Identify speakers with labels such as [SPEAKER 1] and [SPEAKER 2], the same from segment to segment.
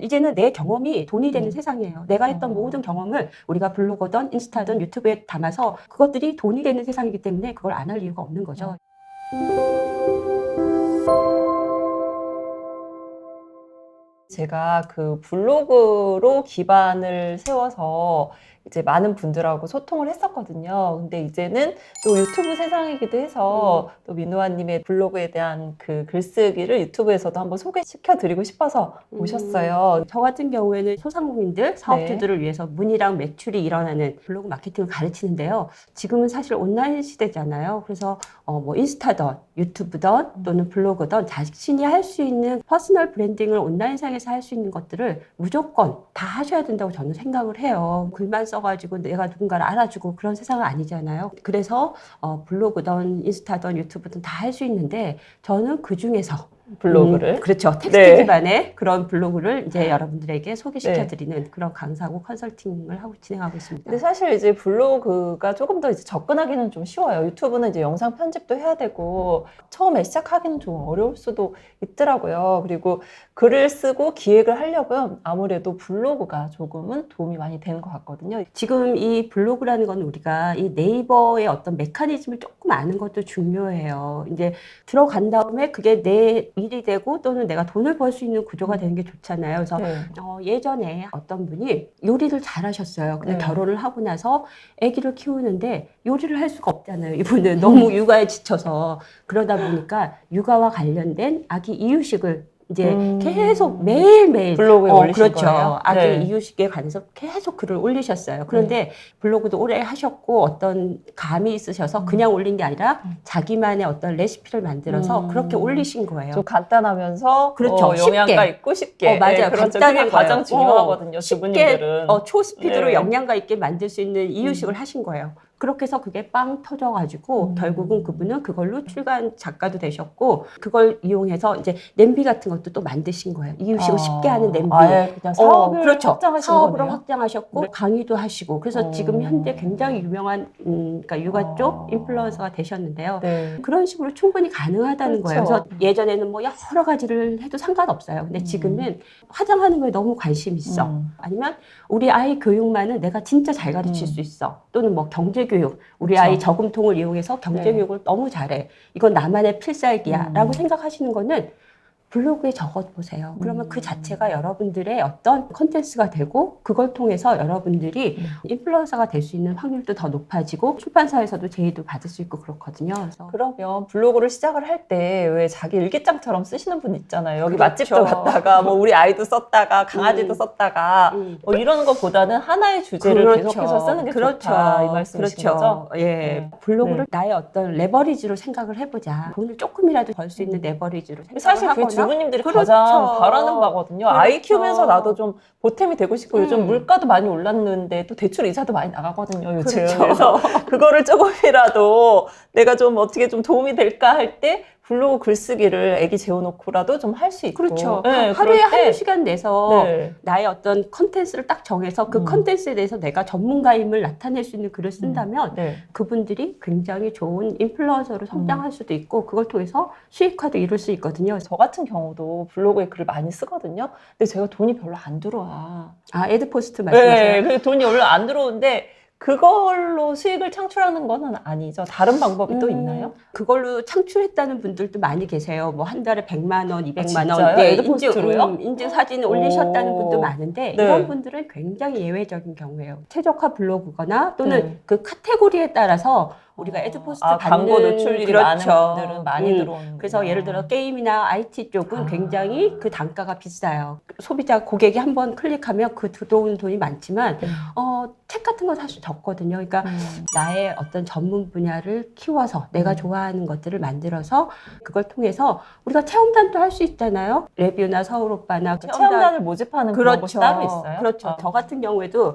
[SPEAKER 1] 이제는 내 경험이 돈이 되는
[SPEAKER 2] 음.
[SPEAKER 1] 세상이에요. 내가 했던 모든 경험을 우리가 블로거든 인스타든 유튜브에 담아서 그것들이 돈이 되는 세상이기 때문에 그걸 안 할 이유가 없는 거죠.
[SPEAKER 2] 제가 그 블로그로 기반을 세워서 이제 많은 분들하고 소통을 했었거든요. 근데 이제는 또 유튜브 세상이기도 해서 또 민우아님의 블로그에 대한 그 글쓰기를 유튜브에서도 한번 소개시켜 드리고 싶어서 모셨어요.
[SPEAKER 1] 저 같은 경우에는 소상공인들, 사업주들을 위해서 문의랑 매출이 일어나는 블로그 마케팅을 가르치는데요. 지금은 사실 온라인 시대잖아요. 그래서 뭐 인스타든 유튜브든 또는 블로그든 자신이 할 수 있는 퍼스널 브랜딩을 온라인상에서 할 수 있는 것들을 무조건 다 하셔야 된다고 저는 생각을 해요. 글만 써가지고 내가 누군가를 알아주고 그런 세상은 아니잖아요. 그래서 블로그든 인스타든 유튜브든 다 할 수 있는데 저는 그 중에서
[SPEAKER 2] 블로그를.
[SPEAKER 1] 그렇죠. 텍스트
[SPEAKER 2] 네.
[SPEAKER 1] 기반의 그런 블로그를 이제 여러분들에게 소개시켜드리는 그런 강사고 컨설팅을 하고 진행하고 있습니다.
[SPEAKER 2] 근데 사실 이제 블로그가 조금 더 이제 접근하기는 좀 쉬워요. 유튜브는 이제 영상 편집도 해야 되고 처음에 시작하기는 좀 어려울 수도 있더라고요. 그리고 글을 쓰고 기획을 하려면 아무래도 블로그가 조금은 도움이 많이 되는 것 같거든요.
[SPEAKER 1] 지금 이 블로그라는 건 우리가 이 네이버의 어떤 메커니즘을 조금 아는 것도 중요해요. 이제 들어간 다음에 그게 내 일이 되고 또는 내가 돈을 벌 수 있는 구조가 되는 게 좋잖아요. 그래서
[SPEAKER 2] 네.
[SPEAKER 1] 예전에 어떤 분이 요리를 잘하셨어요. 근데
[SPEAKER 2] 네.
[SPEAKER 1] 결혼을 하고 나서 아기를 키우는데 요리를 할 수가 없잖아요. 이분은 너무 육아에 지쳐서 그러다 보니까 육아와 관련된 아기 이유식을 이제 계속 매일매일
[SPEAKER 2] 블로그에 올리신
[SPEAKER 1] 그렇죠.
[SPEAKER 2] 거예요?
[SPEAKER 1] 아기
[SPEAKER 2] 네.
[SPEAKER 1] 이유식에 관해서 계속 글을 올리셨어요. 그런데 블로그도 오래 하셨고 어떤 감이 있으셔서 그냥 올린 게 아니라 자기만의 어떤 레시피를 만들어서 그렇게 올리신 거예요.
[SPEAKER 2] 좀 간단하면서
[SPEAKER 1] 그렇죠.
[SPEAKER 2] 영양가
[SPEAKER 1] 쉽게.
[SPEAKER 2] 있고 쉽게.
[SPEAKER 1] 맞아요.
[SPEAKER 2] 네, 그렇죠.
[SPEAKER 1] 간단한
[SPEAKER 2] 그게 가장
[SPEAKER 1] 거예요.
[SPEAKER 2] 중요하거든요.
[SPEAKER 1] 쉽게
[SPEAKER 2] 주부님들은.
[SPEAKER 1] 초스피드로
[SPEAKER 2] 네.
[SPEAKER 1] 영양가 있게 만들 수 있는 이유식을 하신 거예요. 그렇게 해서 그게 빵 터져가지고 결국은 그분은 그걸로 출간 작가도 되셨고 그걸 이용해서 이제 냄비 같은 것도 또 만드신 거예요. 이유식을 쉽게 하는 냄비.
[SPEAKER 2] 아예 그냥 사업을
[SPEAKER 1] 그렇죠.
[SPEAKER 2] 확장하신
[SPEAKER 1] 사업으로
[SPEAKER 2] 거네요.
[SPEAKER 1] 확장하셨고 강의도 하시고 그래서 지금 현재 굉장히 유명한 그러니까 육아 쪽 인플루언서가 되셨는데요.
[SPEAKER 2] 네.
[SPEAKER 1] 그런 식으로 충분히 가능하다는 거예요.
[SPEAKER 2] 그렇죠.
[SPEAKER 1] 그래서 예전에는 뭐 여러 가지를 해도 상관없어요. 근데 지금은 화장하는 거에 너무 관심 있어. 아니면 우리 아이 교육만은 내가 진짜 잘 가르칠 수 있어. 또는 뭐 경제교육. 우리
[SPEAKER 2] 그쵸.
[SPEAKER 1] 아이 저금통을 이용해서 경제교육을 너무 잘해. 이건 나만의 필살기야. 라고 생각하시는 거는 블로그에 적어보세요. 그러면 그 자체가 여러분들의 어떤 컨텐츠가 되고 그걸 통해서 여러분들이 인플루언서가 될 수 있는 확률도 더 높아지고 출판사에서도 제의도 받을 수 있고 그렇거든요. 그래서
[SPEAKER 2] 그러면 블로그를 시작을 할 때 왜 자기 일기장처럼 쓰시는 분 있잖아요. 여기
[SPEAKER 1] 그렇죠.
[SPEAKER 2] 맛집도 갔다가 뭐 우리 아이도 썼다가 강아지도 썼다가 뭐 이런 것보다는 하나의 주제를 계속해서 쓰는 게 좋다 이 말씀이신 거죠?
[SPEAKER 1] 예.
[SPEAKER 2] 네.
[SPEAKER 1] 블로그를
[SPEAKER 2] 네.
[SPEAKER 1] 나의 어떤 레버리지로 생각을 해보자. 돈을 조금이라도 벌 수 있는 레버리지로 생각을
[SPEAKER 2] 사실
[SPEAKER 1] 하거나
[SPEAKER 2] 그게 주부님들이
[SPEAKER 1] 그렇죠.
[SPEAKER 2] 가장 바라는 바거든요. 아이
[SPEAKER 1] 그렇죠.
[SPEAKER 2] 키우면서 나도 좀 보탬이 되고 싶고 요즘 물가도 많이 올랐는데 또 대출 이자도 많이 나가거든요, 요즘.
[SPEAKER 1] 그렇죠.
[SPEAKER 2] 그래서 그거를 조금이라도 내가 좀 어떻게 좀 도움이 될까 할 때 블로그 글쓰기를 애기 재워놓고라도 좀 할 수 있고.
[SPEAKER 1] 그렇죠.
[SPEAKER 2] 네,
[SPEAKER 1] 하루에
[SPEAKER 2] 그럴 때
[SPEAKER 1] 한두 시간 내서
[SPEAKER 2] 네.
[SPEAKER 1] 나의 어떤 컨텐츠를 딱 정해서 그 컨텐츠에 대해서 내가 전문가임을 나타낼 수 있는 글을 쓴다면
[SPEAKER 2] 네.
[SPEAKER 1] 그분들이 굉장히 좋은 인플루언서로 성장할 수도 있고 그걸 통해서 수익화도 이룰 수 있거든요.
[SPEAKER 2] 저 같은 경우도 블로그에 글을 많이 쓰거든요. 근데 제가 돈이 별로 안 들어와.
[SPEAKER 1] 애드포스트 말씀하세요?
[SPEAKER 2] 네, 그 돈이 별로 안 들어오는데 그걸로 수익을 창출하는 건 아니죠. 다른 방법이 또 있나요?
[SPEAKER 1] 그걸로 창출했다는 분들도 많이 계세요. 뭐 한 달에 100만 원, 200만
[SPEAKER 2] 진짜요?
[SPEAKER 1] 원, 네,
[SPEAKER 2] 애드포스트로요?
[SPEAKER 1] 인증 사진 올리셨다는 분도 많은데
[SPEAKER 2] 네.
[SPEAKER 1] 이런 분들은 굉장히 예외적인 경우예요. 최적화 블로그거나 또는
[SPEAKER 2] 네.
[SPEAKER 1] 그 카테고리에 따라서 우리가 애드포스트 받는
[SPEAKER 2] 광고 노출률이
[SPEAKER 1] 그렇죠.
[SPEAKER 2] 많은 분들은 많이 들어오는.
[SPEAKER 1] 그래서 예를 들어 게임이나 IT 쪽은 굉장히 그 단가가 비싸요. 소비자 고객이 한번 클릭하면 그 들어오는 돈이 많지만 책 같은 건 사실 적거든요. 그러니까 나의 어떤 전문 분야를 키워서 내가 좋아하는 것들을 만들어서 그걸 통해서 우리가 체험단도 할 수 있잖아요. 레뷰나 서울 오빠나
[SPEAKER 2] 체험단을 모집하는 그런 곳이 따로 있어요?
[SPEAKER 1] 그렇죠. 저 같은 경우에도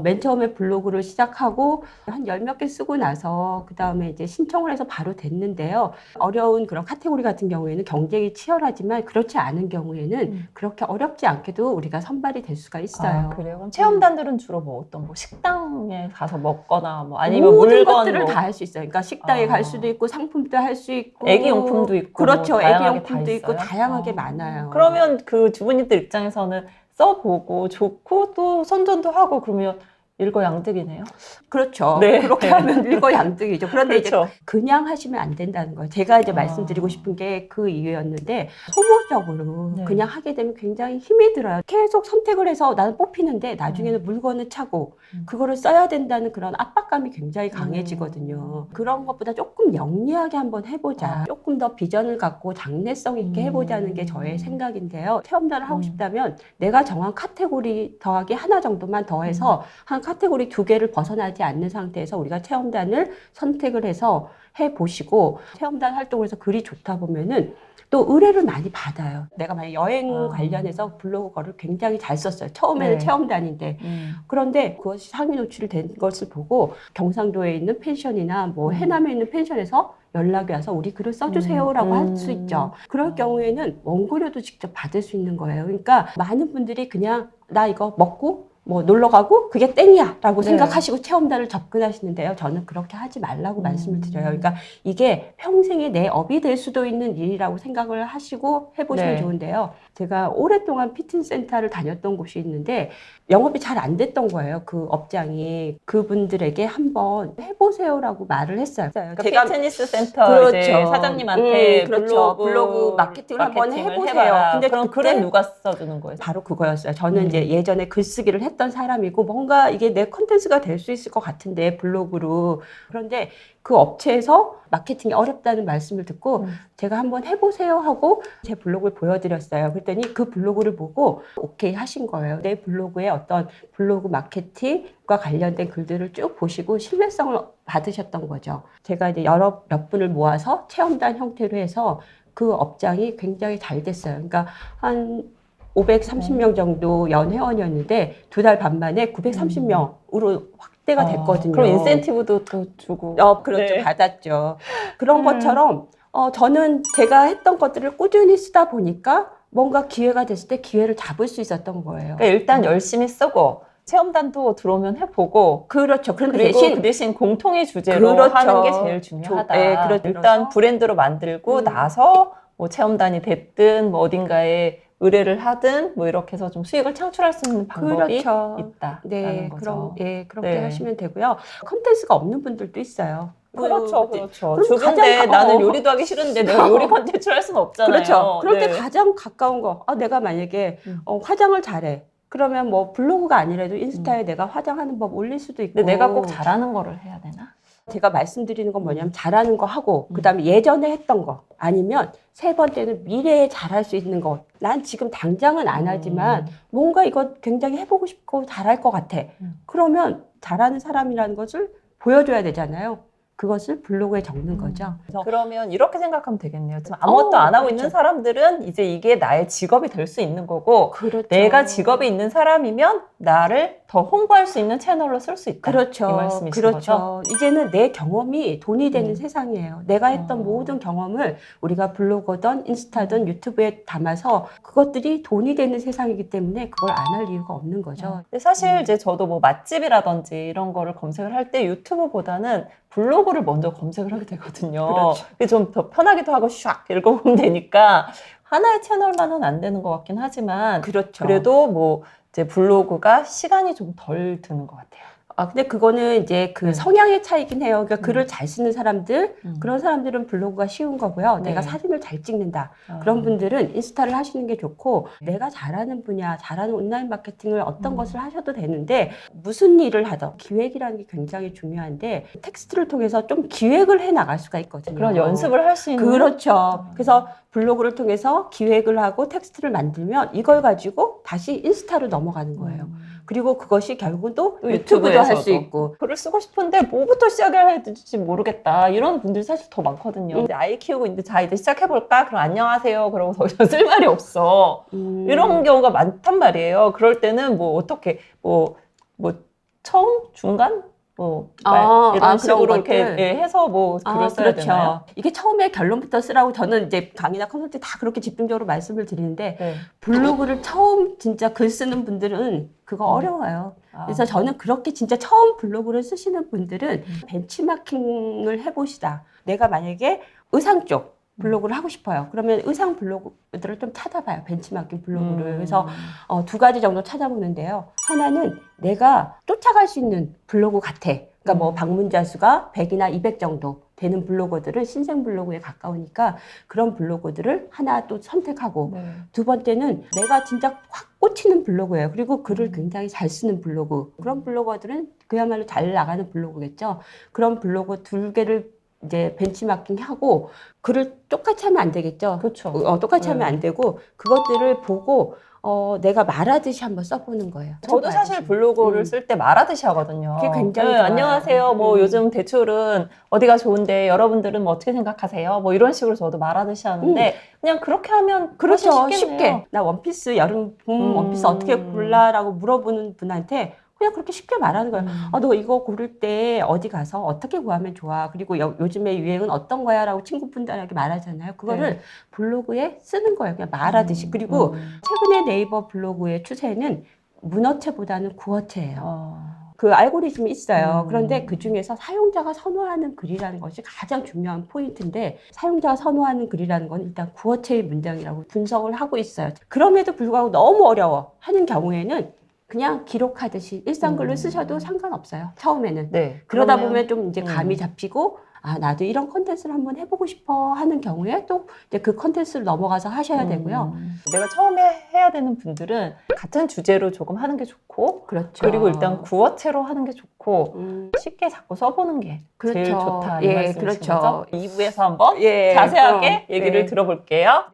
[SPEAKER 1] 맨 처음에 블로그를 시작하고 한 열 몇 개 쓰고 나서 그 다음에 이제 신청을 해서 바로 됐는데요. 어려운 그런 카테고리 같은 경우에는 경쟁이 치열하지만 그렇지 않은 경우에는 그렇게 어렵지 않게도 우리가 선발이 될 수가 있어요.
[SPEAKER 2] 그래요? 그럼 체험단들은 주로 뭐 어떤 뭐 식당에 가서 먹거나 뭐 아니면
[SPEAKER 1] 모든
[SPEAKER 2] 물건
[SPEAKER 1] 것들을
[SPEAKER 2] 뭐
[SPEAKER 1] 다 할 수 있어요. 그러니까 식당에 갈 수도 있고 상품도 할 수 있고
[SPEAKER 2] 애기용품도 있고
[SPEAKER 1] 그렇죠.
[SPEAKER 2] 뭐 다양하게
[SPEAKER 1] 애기용품도
[SPEAKER 2] 다
[SPEAKER 1] 있고
[SPEAKER 2] 있어요?
[SPEAKER 1] 다양하게 많아요.
[SPEAKER 2] 그러면 그 주부님들 입장에서는 써보고 좋고 또 선전도 하고 그러면 일거양득이네요.
[SPEAKER 1] 그렇죠.
[SPEAKER 2] 네.
[SPEAKER 1] 그렇게 하면 일거양득이죠. 그런데
[SPEAKER 2] 그렇죠.
[SPEAKER 1] 이제 그냥 하시면 안 된다는 거예요. 제가 이제
[SPEAKER 2] 아.
[SPEAKER 1] 말씀드리고 싶은 게 그 이유였는데 소모적으로
[SPEAKER 2] 네.
[SPEAKER 1] 그냥 하게 되면 굉장히 힘이 들어요. 계속 선택을 해서 나는 뽑히는데 나중에는 물건을 차고 그거를 써야 된다는 그런 압박감이 굉장히 강해지거든요. 그런 것보다 조금 영리하게 한번 해보자. 조금 더 비전을 갖고 장래성 있게 해보자는 게 저의 생각인데요. 체험단을 하고 싶다면 내가 정한 카테고리 더하기 하나 정도만 더해서 한 카테고리 2개를 벗어나지 않는 상태에서 우리가 체험단을 선택을 해서 해보시고 체험단 활동을 해서 글이 좋다 보면은 또 의뢰를 많이 받아요. 내가 만약 여행 관련해서 블로그를 굉장히 잘 썼어요. 처음에는
[SPEAKER 2] 네.
[SPEAKER 1] 체험단인데. 그런데 그것이 상위 노출이 된 것을 보고 경상도에 있는 펜션이나 뭐 해남에 있는 펜션에서 연락이 와서 우리 글을 써주세요라고 할 수 있죠. 그럴 경우에는 원고료도 직접 받을 수 있는 거예요. 그러니까 많은 분들이 그냥 나 이거 먹고 뭐 놀러 가고 그게 땡이야 라고
[SPEAKER 2] 네.
[SPEAKER 1] 생각하시고 체험단을 접근하시는데요. 저는 그렇게 하지 말라고 말씀을 드려요. 그러니까 이게 평생의 내 업이 될 수도 있는 일이라고 생각을 하시고 해보시면
[SPEAKER 2] 네.
[SPEAKER 1] 좋은데요. 제가 오랫동안 피트니스 센터를 다녔던 곳이 있는데 영업이 잘 안 됐던 거예요. 그 업장이. 그분들에게 한번 해보세요라고 말을 했어요.
[SPEAKER 2] 그러니까 피트니스 센터 이제 사장님한테
[SPEAKER 1] 그렇죠. 블로그 마케팅을 한번 해보세요.
[SPEAKER 2] 해봐라.
[SPEAKER 1] 근데
[SPEAKER 2] 그럼
[SPEAKER 1] 그때
[SPEAKER 2] 글은 누가 써주는 거예요?
[SPEAKER 1] 바로 그거였어요. 저는 이제 예전에 글쓰기를 했던 사람이고 뭔가 이게 내 컨텐츠가 될 수 있을 것 같은데 블로그로. 그런데 그 업체에서 마케팅이 어렵다는 말씀을 듣고 제가 한번 해보세요 하고 제 블로그를 보여드렸어요. 그랬더니 그 블로그를 보고 오케이 하신 거예요. 내 블로그에 어떤 블로그 마케팅과 관련된 글들을 쭉 보시고 신뢰성을 받으셨던 거죠. 제가 이제 몇 분을 모아서 체험단 형태로 해서 그 업장이 굉장히 잘 됐어요. 그러니까 한 530명 정도 연 회원이었는데 2달 반 만에 930명으로 확대가 됐거든요.
[SPEAKER 2] 그럼 인센티브도 또 주고.
[SPEAKER 1] 그렇죠.
[SPEAKER 2] 네.
[SPEAKER 1] 받았죠. 그런 것처럼 저는 제가 했던 것들을 꾸준히 쓰다 보니까 뭔가 기회가 됐을 때 기회를 잡을 수 있었던 거예요.
[SPEAKER 2] 그러니까 일단 열심히 쓰고 체험단도 들어오면 해보고
[SPEAKER 1] 그렇죠. 그런데
[SPEAKER 2] 그리고
[SPEAKER 1] 대신
[SPEAKER 2] 그 대신 공통의 주제로
[SPEAKER 1] 그렇죠.
[SPEAKER 2] 하는 게 제일 중요하다.
[SPEAKER 1] 네, 그렇죠.
[SPEAKER 2] 일단 브랜드로 만들고 나서 뭐 체험단이 됐든 뭐 어딘가에 의뢰를 하든 뭐 이렇게 해서 좀 수익을 창출할 수 있는 방법이 있다라는
[SPEAKER 1] 네,
[SPEAKER 2] 거죠.
[SPEAKER 1] 그렇게
[SPEAKER 2] 네.
[SPEAKER 1] 하시면 되고요. 컨텐츠가 없는 분들도 있어요.
[SPEAKER 2] 그렇죠.
[SPEAKER 1] 그럼
[SPEAKER 2] 주부인데
[SPEAKER 1] 가장
[SPEAKER 2] 나는 요리도 하기 싫은데 내가 요리 컨텐츠를 할 수는 없잖아요.
[SPEAKER 1] 그렇죠. 그럴 때
[SPEAKER 2] 네.
[SPEAKER 1] 가장 가까운 거. 내가 만약에 화장을 잘해. 그러면 뭐 블로그가 아니라도 인스타에 내가 화장하는 법 올릴 수도 있고.
[SPEAKER 2] 근데 내가 꼭 잘하는 거를 해야 되나?
[SPEAKER 1] 제가 말씀드리는 건 뭐냐면 잘하는 거 하고 그다음에 예전에 했던 거 아니면 세 번째는 미래에 잘할 수 있는 거. 난 지금 당장은 안 하지만 뭔가 이거 굉장히 해보고 싶고 잘할 것 같아. 그러면 잘하는 사람이라는 것을 보여줘야 되잖아요. 그것을 블로그에 적는 거죠. 그래서
[SPEAKER 2] 그러면 이렇게 생각하면 되겠네요. 지금 아무것도 안 하고 있는 사람들은 이제 이게 나의 직업이 될 수 있는 거고
[SPEAKER 1] 그렇죠.
[SPEAKER 2] 내가 직업이 있는 사람이면 나를 더 홍보할 수 있는 채널로 쓸 수 있다.
[SPEAKER 1] 그렇죠.
[SPEAKER 2] 이 말씀이신
[SPEAKER 1] 그렇죠.
[SPEAKER 2] 거죠?
[SPEAKER 1] 이제는 내 경험이 돈이 되는 세상이에요. 내가 했던 모든 경험을 우리가 블로거든 인스타든 유튜브에 담아서 그것들이 돈이 되는 세상이기 때문에 그걸 안 할 이유가 없는 거죠.
[SPEAKER 2] 근데 사실 이제 저도 뭐 맛집이라든지 이런 거를 검색을 할 때 유튜브보다는 블로그를 먼저 검색을 하게 되거든요.
[SPEAKER 1] 그렇죠.
[SPEAKER 2] 그게 좀 더 편하기도 하고 샥 읽어보면 되니까 하나의 채널만은 안 되는 것 같긴 하지만
[SPEAKER 1] 그렇죠.
[SPEAKER 2] 그래도 뭐 이제 블로그가 시간이 좀 덜 드는 것 같아요.
[SPEAKER 1] 근데 그거는 이제 그 성향의 차이긴 해요. 그러니까 글을 잘 쓰는 사람들, 그런 사람들은 블로그가 쉬운 거고요.
[SPEAKER 2] 네.
[SPEAKER 1] 내가 사진을 잘 찍는다. 그런 분들은 인스타를 하시는 게 좋고, 내가 잘하는 분야, 잘하는 온라인 마케팅을 어떤 것을 하셔도 되는데, 무슨 일을 하든 기획이라는 게 굉장히 중요한데, 텍스트를 통해서 좀 기획을 해 나갈 수가 있거든요.
[SPEAKER 2] 그런 연습을 할 수 있는
[SPEAKER 1] 그렇죠. 그래서 블로그를 통해서 기획을 하고 텍스트를 만들면 이걸 가지고 다시 인스타로 넘어가는 거예요. 그리고 그것이 결국은 또 유튜브도 할 수 있고.
[SPEAKER 2] 글을 쓰고 싶은데 뭐부터 시작해야 될지 모르겠다. 이런 분들이 사실 더 많거든요. 이제 아이 키우고 있는데 자 이제 시작해볼까? 그럼 안녕하세요. 그러고 더 이상 쓸 말이 없어. 이런 경우가 많단 말이에요. 그럴 때는 뭐 어떻게 뭐 처음? 중간? 이런 식으로 이렇게 해서 뭐 글을 써야 되나요?
[SPEAKER 1] 이게 처음에 결론부터 쓰라고 저는 이제 강의나 컨설팅 다 그렇게 집중적으로 말씀을 드리는데 블로그를 처음 진짜 글 쓰는 분들은 그거 어려워요. 그래서 저는 그렇게 진짜 처음 블로그를 쓰시는 분들은 벤치마킹을 해보시다. 내가 만약에 의상 쪽 블로그를 하고 싶어요. 그러면 의상 블로그들을 좀 찾아봐요. 벤치마킹 블로그를. 그래서 두 가지 정도 찾아보는데요. 하나는 내가 쫓아갈 수 있는 블로그 같아. 그러니까 뭐 방문자 수가 100이나 200 정도 되는 블로거들은 신생 블로그에 가까우니까 그런 블로거들을 하나 또 선택하고
[SPEAKER 2] 네.
[SPEAKER 1] 두 번째는 내가 진짜 확 꽂히는 블로그예요. 그리고 글을 굉장히 잘 쓰는 블로그. 그런 블로거들은 그야말로 잘 나가는 블로그겠죠. 그런 블로그 두 개를 이제 벤치마킹하고 글을 똑같이 하면 안 되겠죠.
[SPEAKER 2] 그렇죠.
[SPEAKER 1] 똑같이 하면 안 되고 그것들을 보고 내가 말하듯이 한번 써보는 거예요.
[SPEAKER 2] 저도 사실 블로그를 쓸 때 말하듯이 하거든요.
[SPEAKER 1] 그게 굉장히
[SPEAKER 2] 네,
[SPEAKER 1] 좋아요.
[SPEAKER 2] 안녕하세요. 뭐 요즘 대출은 어디가 좋은데 여러분들은 뭐 어떻게 생각하세요? 뭐 이런 식으로 저도 말하듯이 하는데 그냥 그렇게 하면
[SPEAKER 1] 그렇죠.
[SPEAKER 2] 훨씬
[SPEAKER 1] 쉽게.
[SPEAKER 2] 쉽겠네요.
[SPEAKER 1] 나 원피스, 여름, 봄 원피스 어떻게 골라라고 물어보는 분한테 그냥 그렇게 쉽게 말하는 거예요. 너 이거 고를 때 어디 가서 어떻게 구하면 좋아? 그리고 요즘에 유행은 어떤 거야? 라고 친구분들에게 말하잖아요. 그거를 블로그에 쓰는 거예요. 그냥 말하듯이. 그리고 최근에 네이버 블로그의 추세는 문어체보다는 구어체예요. 그 알고리즘이 있어요. 그런데 그 중에서 사용자가 선호하는 글이라는 것이 가장 중요한 포인트인데 사용자가 선호하는 글이라는 건 일단 구어체의 문장이라고 분석을 하고 있어요. 그럼에도 불구하고 너무 어려워 하는 경우에는 그냥 기록하듯이 일상글로 쓰셔도 상관없어요. 처음에는.
[SPEAKER 2] 네.
[SPEAKER 1] 그러다
[SPEAKER 2] 그러면,
[SPEAKER 1] 보면 좀 이제 감이 잡히고 나도 이런 컨텐츠를 한번 해보고 싶어 하는 경우에 또 이제 그 컨텐츠를 넘어가서 하셔야 되고요.
[SPEAKER 2] 내가 처음에 해야 되는 분들은 같은 주제로 조금 하는 게 좋고
[SPEAKER 1] 그렇죠.
[SPEAKER 2] 그리고 일단 구어체로 하는 게 좋고 쉽게 자꾸 써보는 게 제일
[SPEAKER 1] 그렇죠.
[SPEAKER 2] 좋다 이
[SPEAKER 1] 예,
[SPEAKER 2] 말씀이신
[SPEAKER 1] 그렇죠.
[SPEAKER 2] 거죠? 2부에서 한번
[SPEAKER 1] 예,
[SPEAKER 2] 자세하게
[SPEAKER 1] 예.
[SPEAKER 2] 얘기를 들어볼게요.